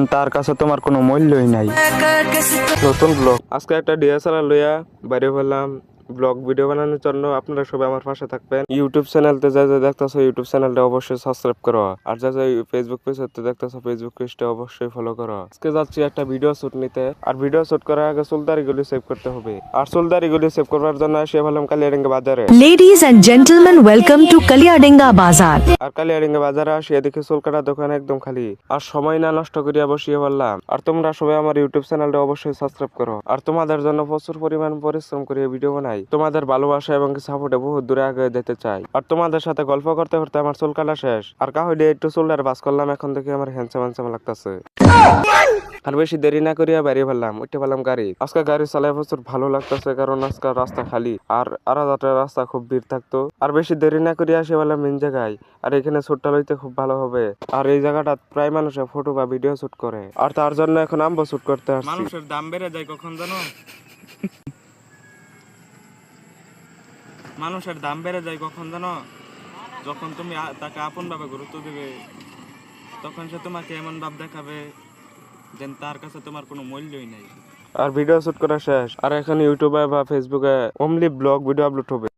তার কাছে তোমার কোনো মূল্যই নাই। নতুন ব্লগ, আজকে একটা ডিএসএলআর লইয়া বাইরে হলাম ব্লগ ভিডিও বানানোর জন্য। আপনারা সবাই আমার পাশে থাকবেন। ইউটিউব চ্যানেলতে যা যা দেখতেছো ইউটিউব চ্যানেলটা অবশ্যই সাবস্ক্রাইব করো, আর যা যা ফেসবুক পেজতে দেখতেছো ফেসবুক পেজটা অবশ্যই ফলো করো। আজকে যাচ্ছি একটা ভিডিও শুট নিতে, আর ভিডিও শুট করার আগে চুলদারিগুলি সেভ করতে হবে, আর চুলদারিগুলি সেভ করার জন্য এসে ভাবলাম কালিয়াডাঙ্গা বাজারে। Ladies and gentlemen, welcome to Kalyadinga Bazar. আর কালিয়াডাঙ্গা বাজারে আসিয়া দেখি চুল কাটার দোকান একদম খালি, আর সময় না নষ্ট করিয়া বসিয়ে বললাম। আর তোমরা সবাই আমার ইউটিউব চ্যানেলটা অবশ্যই সাবস্ক্রাইব করো, আর তোমাদের জন্য প্রচুর পরিমাণ পরিশ্রম করে ভিডিও বানাই। তোমাদের ভালোবাসা এবং সাপোর্টে বহুত দূরে আগে যেতে চাই। আর তোমাদের সাথে গল্প করতে করতে আমার চুল কাটা শেষ, আর কাহই দিয়ে একটু চুলটার বাস করলাম। এখন থেকে আমার হ্যান্ডসাম হ্যান্ডসাম লাগতেছে। আর বেশি দেরি না করিয়া বেরিয়ে ফেললাম, উঠতে পেলাম গাড়ি। আজকে গাড়ি চালাই প্রচুর ভালো লাগতেছে, কারণ আজকে রাস্তা খালি, আর আরাদাটের রাস্তা খুব ভিড় থাকতো। আর বেশি দেরি না করিয়া আসে পেলাম মেন জায়গায়, আর এখানে শুটটা লইতে খুব ভালো হবে। আর এই জায়গাটা প্রায় মানুষের ফটো বা ভিডিও শুট করে, আর তার জন্য এখন আমবো শুট করতে আসছি। মানুষের দাম বেড়ে যায় কখন জানো? মানুষের দাম বেড়ে যায় কখন জানো? যখন তুমি তাকে আপন ভাবে গুরুত্ব দিবে, তখন সে তোমাকে এমন ভাব দেখাবে যেন তার কাছে তোমার কোনো মূল্যই নাই। আর ভিডিও শুট করা শেষ, আর এখন ইউটিউবে বা ফেসবুকে অনলি ব্লগ ভিডিও আপলোড হবে।